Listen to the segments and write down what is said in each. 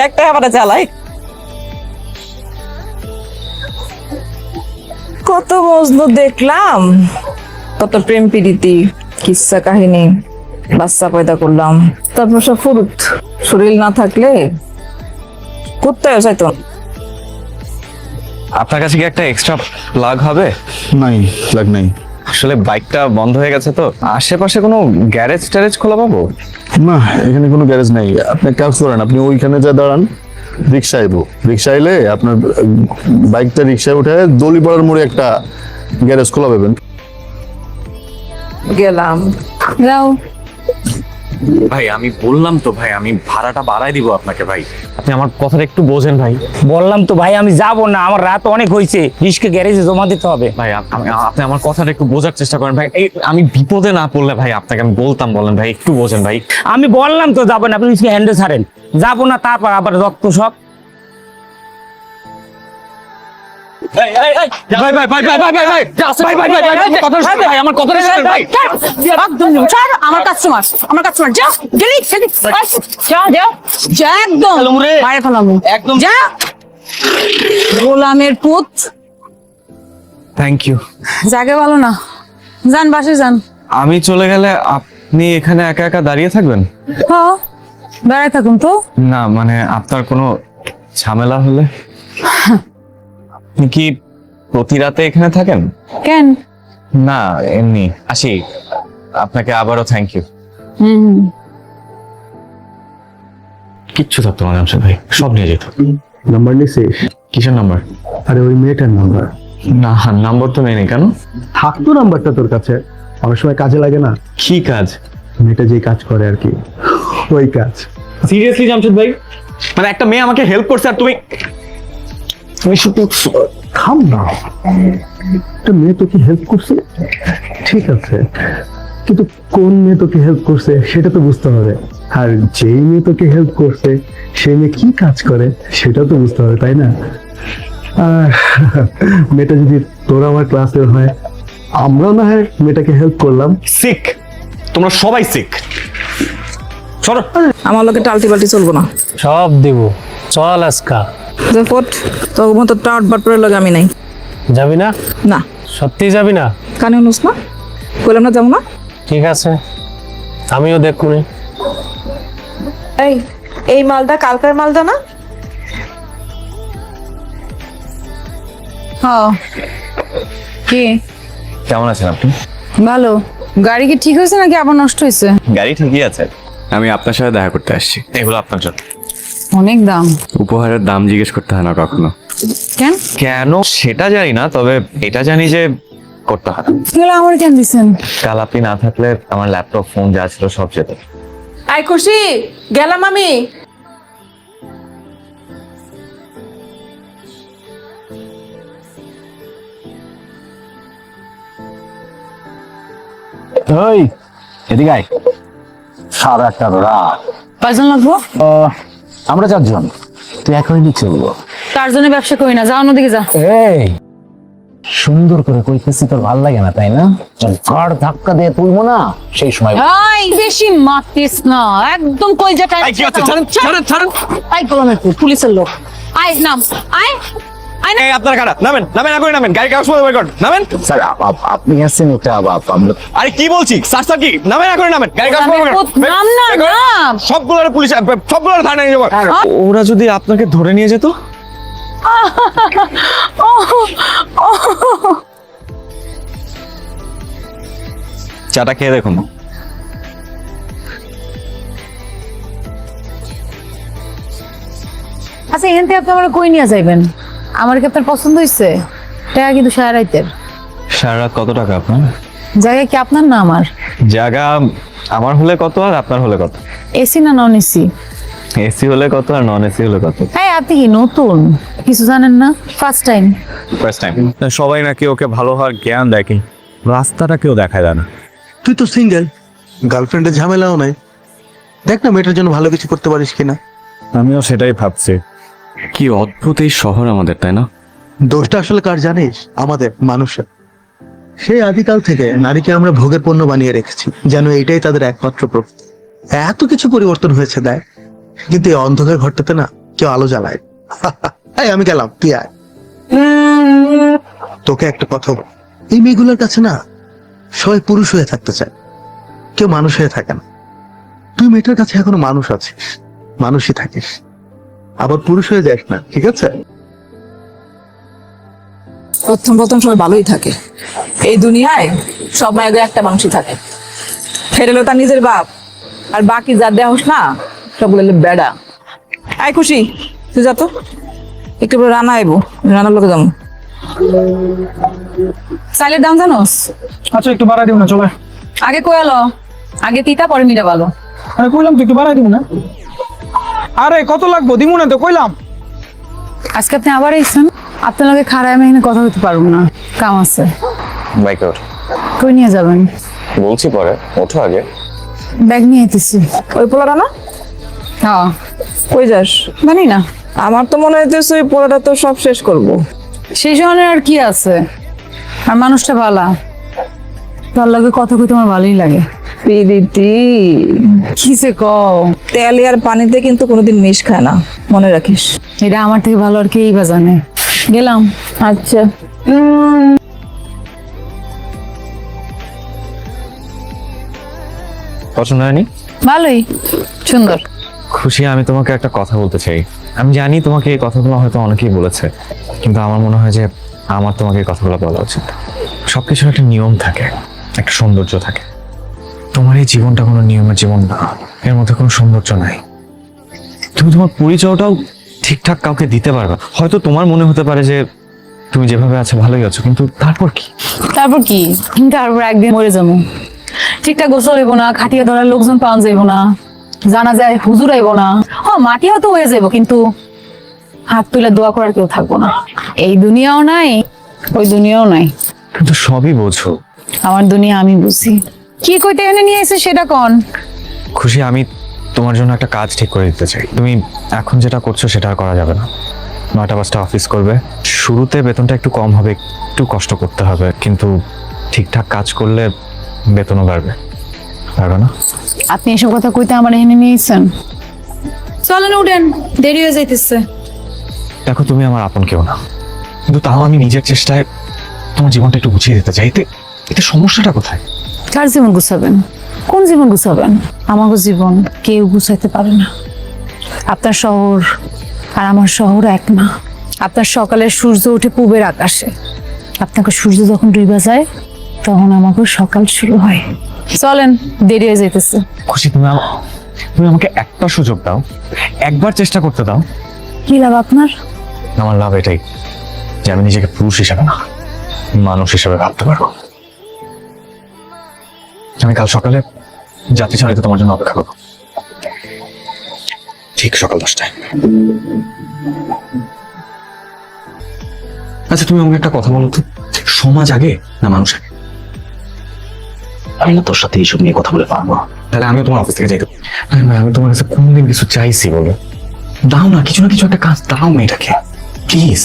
দেখতে আবার চালাই। কত মজনু দেখলাম, কত প্রেম প্রীতি, কিচ্ছা কাহিনী, বাচ্চা পয়দা করলাম, তারপর সব ফুরুত। শরীর না থাকলে কোথায় যাইতো। আপনার কাছে কি একটা এক্সট্রা প্লাগ হবে? নাই, লাগ নাই। আসলে বাইকটা বন্ধ হয়ে গেছে তো, আশেপাশে কোনো গ্যারেজ ট্যারেজ খোলা পাবো? না, এখানে কোনো গ্যারেজ নাই। আপনি এক কাজ করেন, আপনি ওইখানে যা দাঁড়ান, রিক্সা আইবো। রিক্সা আইলে আপনার বাইকটা রিক্সায় উঠে দলিপাড়ার মোড়ে একটা গ্যারেজ খোলা পাবেন। গেলাম। যাও। ভাই আমি বললাম তো ভাই, আমি ভাড়াটা বাড়াই দিব আপনাকে ভাই, আপনি আমার কথাটা একটু বোঝেন ভাই। বললাম তো ভাই আমি যাব না, আমার রাত অনেক হয়েছে, রিস্কে গ্যারেজে জমা দিতে হবে। ভাই আপনি আমার কথাটা একটু বোঝার চেষ্টা করেন ভাই। এই আমি বিপদে না পড়লে ভাই আপনাকে আমি বলতাম, বলেন ভাই একটু বোঝেন ভাই। আমি বললাম তো যাবো না, আপনি হ্যান্ডে ছাড়েন। যাবো না, তারপর আবার রক্ত সব। ভাই ভাই ভাই ভাই ভাই ভাই ভাই ভাই কথা শুনুন ভাই, আমার কথাটা শুনুন ভাই। আমার কাস্টমার, আমার কাস্টমার, যা গেলি যা যা যা, একদম মারে ফেলাম একদম, যা গোলামের পুত। Thank you. জায়গা ভালো না, যান বাসে যান। আমি চলে গেলে আপনি এখানে একা একা দাঁড়িয়ে থাকবেন? হ্যাঁ দাঁড়ায় থাকুন তো। না মানে আপনার কোনো ঝামেলা হলে? আপনি কি প্রতি রাতে এখানে থাকেন? কেন? না এমনি আসি। আপনাকে আবারও থ্যাংক ইউ। কিচ্ছু থাকতো না জামশেদ ভাই, সব নিয়ে যেত। নাম্বার নিছিস? কিসের নাম্বার? আরে ওই মেয়েটার নাম্বার। না নাম্বার তো নেই। কেন? থাকতো নাম্বারটা তোর কাছে, অনেক সময় কাজে লাগে না। কি কাজ? মেয়েটা যে কাজ করে আর কি, ওই কাজ। সিরিয়াসলি জামশেদ ভাই, মানে একটা মেয়ে আমাকে হেল্প করছে আর তুমি শুধু থাম না, একটা মেয়ে তোকে হেল্প করছে ঠিক আছে, কিন্তু কোন মেয়ে তোকে হেল্প করছে সেটা তো বুঝতে হবে। আর যেই মেয়ে তোকে হেল্প করছে সেই মেয়ে কি কাজ করে সেটা তো বুঝতে হবে, তাই না? আর মেয়েটা যদি তোর আমার ক্লাসের হয়, আমরাও না হয় মেয়েটাকে হেল্প করলাম। সিক, তোমরা সবাই সিক। সরো। আমার লোকে টালটি পাল্টি চলবো না। সব দেব, চল আজকা। ফট তোর মতো টাট বাট পরে লাগে আমি নাই। যাবি না? না। সত্যি যাবি না? কানে অনুস না, বললাম না যাবো না। ঠিক আছে, আমিও দেখুনি। এই এই মালটা কালকার মালটা না? হ্যাঁ। কি কেমন আছেন আপনি? ভালো। গাড়ি কি ঠিক হয়েছে নাকি আবার নষ্ট হয়েছে? গাড়ি ঠিকই আছে। আমি আপনার সাথে দেখা করতে আসছি। এগুলো আপনার জন্য। অনেক দাম। উপহারের দাম জিজ্ঞেস করতে হয় না কখনো। কেন? কেন সেটা জানি না, তবে এটা জানি যে করতে হয়। এগুলো আমার কেন দিছেন? কাল আপনি না থাকলে আমার ল্যাপটপ ফোন যা ছিল সব যেত। আই খুশি গেলাম আমি। ওই এদিকে আয়। 11:30 রাত। কয়জন লাগবো? আমরা 4 জন, তুই একাই নিয়ে চলবো। তার জন্য ব্যবসা করি না, যা অন্যদিকে যা। এই সুন্দর করে কইতেছি, তোর ভাল লাগে না তাই না? চল ঘর ধাক্কা দিয়ে তুলবো না, সেই সময় এই বেশি মাতিস না, একদম কইজাটা। এই কি হচ্ছে? ছাড়েন ছাড়েন ছাড়েন। আই গোলামের পুত, পুলিশের লোক। আয় নাম, আয় আয় না। এই আপনার কারা? নামেন নামেন, আগে নামেন। গাড়ি কাগজ পত্র বের করেন, নামেন। স্যার আপনি আসছেন এটা আমরা। আরে কি বলছি স্যার, স্যার কি? নামেন আগে নামেন। গাড়ি কাগজ পত্র বের পুত, করেন। নাম না, নাম। সবগুলোর পুলিশ, সবগুলোর থানায় নিয়ে যাবো। ওরা যদি আপনাকে ধরে নিয়ে যেত? চাটা খেয়ে দেখুন। আচ্ছা এখান থেকে আপনি আমার কই নিয়ে যাইবেন? আমার কি আপনার পছন্দ হয়েছে? টাকা কিন্তু সারা রাইতের। সারা রাত কত টাকা আপনার? জায়গা কি আপনার না আমার? জায়গা আমার হলে কত আর আপনার হলে কত? এসি না নন এসি? এসি হলে কত আর নন এসি হলে কত? হ্যাঁ আপনি কি নতুন কিছু জানেন না? First time? First time. সবাই নাকি ওকে ভালো হওয়ার জ্ঞান দেয়, কিন্তু রাস্তাটা কেউ দেখায় দেয় না। তুই তো সিঙ্গেল, গার্লফ্রেন্ডের ঝামেলাও নাই। দেখ না মেয়েটার জন্য ভালো কিছু করতে পারিস কিনা। আমিও সেটাই ভাবছি। কি অদ্ভুত এই শহর আমাদের, তাই না? দোষটা আসলে কার জানিস? আমাদের মানুষের। সেই আদিকাল থেকে নারীকে আমরা ভোগের পণ্য বানিয়ে রেখেছি, যেন এটাই তাদের একমাত্র প্রকৃতি। এত কিছু পরিবর্তন হয়েছে দেখ, কিন্তু এই অন্ধকার ঘরটাতে না কেউ আলো জ্বালায়। এই আমি গেলাম, তুই আয়। তোকে একটা কথা বল, এই মেয়েগুলোর কাছে না সবাই পুরুষ হয়ে থাকতে চায়, কেউ মানুষ হয়ে থাকে না। তুই মেয়েটার কাছে এখনো মানুষ আছিস, মানুষই থাকিস, আবার পুরুষ হয়ে যাস না, ঠিক আছে? প্রথম প্রথম সবাই ভালোই থাকে, এই দুনিয়ায় সব মায়েদের একটা মানুষই থাকে, ফেরেলো তার নিজের বাপ, আর বাকি যা দেহস না সবগুলো হলো বেড়া। আয় খুশি, তুই যা তো, একটু পরে রান্না আইবো, রান্নার লোকে যাবো। চাইলের দাম জানোস? আচ্ছা একটু বাড়াই দিব না, চলে। আগে কোয়ালো, আগে তিতা পরে মিটা ভালো। আরে কইলাম তো একটু বাড়াই দিব না। আরে কত লাগবো, দিমু না তো, কইলাম। আজকে আপনি আবার এসেছেন, আপনার লগে খারাপ আমি এখানে কথা বলতে পারবো না, কাম আছে। বাইকে ওঠো। কই নিয়ে যাবেন? বলছি পরে, ওঠো আগে। ব্যাগ নিয়ে আইতেছি। ওই পোলাটা না? হ্যাঁ, কই যাস? জানি না, আমার তো মনে হইতেছে ওই পোলাটা তো সব শেষ করবো। সেই সময় আর কি আছে, আর মানুষটা ভালা, তার লগে কথা কই তোমার ভালোই লাগে। পিরিতি কিসে কও, তেল আর পানিতে কিন্তু কোনোদিন মিশ খায় না, মনে রাখিস। এটা আমার থেকে ভালো আর কেই বা জানে। গেলাম। আচ্ছা। পছন্দ হয়নি? ভালোই, সুন্দর। খুশি, আমি তোমাকে একটা কথা বলতে চাই। আমি জানি তোমাকে এই কথাগুলো হয়তো অনেকেই বলেছে, কিন্তু আমার মনে হয় যে আমার তোমাকে এই কথাগুলো বলা উচিত। সবকিছুর একটা নিয়ম থাকে, একটা সৌন্দর্য থাকে। তোমার এই জীবনটা কোনো নিয়মের জীবন না, এর মধ্যে কোনো সৌন্দর্য নাই। তুমি তোমার পরিচয়টাও ঠিকঠাক কাউকে দিতে পারবে। হয়তো তোমার মনে হতে পারে যে তুমি যেভাবে আছো ভালোই আছো, কিন্তু তারপর কি? তারপর কি? তারপর একদিন মরে যাবো, ঠিকঠাক গোসল হইব না, খাটিয়া ধরার লোকজন পাওয়া যাইব না, জানা যায় হুজুর আইব না। মাটি হয়তো হয়ে যাইব, কিন্তু হাত তুলে দোয়া করার কেউ থাকবো না। এই দুনিয়াও নাই, ওই দুনিয়াও নাই। কিন্তু সবই বোঝো। আমার দুনিয়া আমি বুঝি। কি কইতে এনে নিয়ে এসে সেটা কোন? খুশি, আমি তোমার জন্য একটা কাজ ঠিক করে দিতে চাই। তুমি এখন যেটা করছো সেটা আর করা যাবে না। 9টা 5টা অফিস করবে, শুরুতে বেতনটা একটু কম হবে, একটু কষ্ট করতে হবে, কিন্তু ঠিকঠাক কাজ করলে বেতনও বাড়বে। পারবে না? আপনি এসব কথা কইতে আমার এনে নিয়েছেন? চলেন উঠেন, দেরি হয়ে যাইতেছে। দেখো, তুমি আমার আপন কেউ না, কিন্তু তাও আমি নিজের চেষ্টায় তোমার জীবনটা একটু গুছিয়ে দিতে চাই। এতে সমস্যাটা কোথায়? কার জীবন গুছাবেন? কোন জীবন গুছাবেন? আমাকে জীবন কেউ গুছাইতে পারে না। আপনার শহর আর আমার শহর এক না। আপনার সকালের সূর্য ওঠে পূবের আকাশে, আপনাকে সূর্য যখন ডুবে যায় তখন আমাকে সকাল শুরু হয়। চলেন, দেরি হয়ে যাইতেছে। খুশি, তুমি আমাকে একটা সুযোগ দাও, একবার চেষ্টা করতে দাও। কি লাভ আপনার? আমার লাভ এটাই যে আমি নিজেকে পুরুষ হিসাবে না, মানুষ হিসাবে ভাবতে পারবো। আমি কাল সকালে যাত্রী ছাড়াইতে তোমার জন্য অপেক্ষা করবো, ঠিক সকাল 10টায়। আচ্ছা, তুমি আমাকে একটা কথা বলো তো, সমাজ আগে না মানুষ আগে? আমি না তোর সাথে এইসব নিয়ে কথা বলে পারবো না। তাহলে আমি তোমার অফিস থেকে যাইতে। আরে ভাই, আমি তোমার কাছে কোনদিন কিছু চাইছি বলো? দাও না, কিছু না কিছু একটা কাজ দাও মেয়েটাকে, প্লিজ।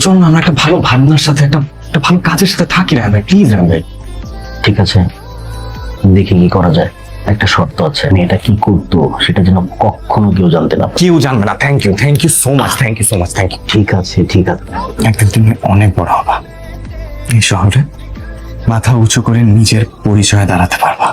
চলো না, আমরা একটা ভালো ভাবনার সাথে একটা ভালো কাজের সাথে থাকি না ভাই, প্লিজ ভাই। ঠিক আছে, দেখি কি করা যায়। একটা শর্ত আছে, আমি এটা কি করতো সেটা যেন কখনো কেউ জানতে না পারে। কেউ জানবে না। Thank you so much, thank you. ঠিক আছে, ঠিক আছে। একদিন তুমি অনেক বড় হবা, এই শহরে মাথা উঁচু করে নিজের পরিচয়ে দাঁড়াতে পারবা।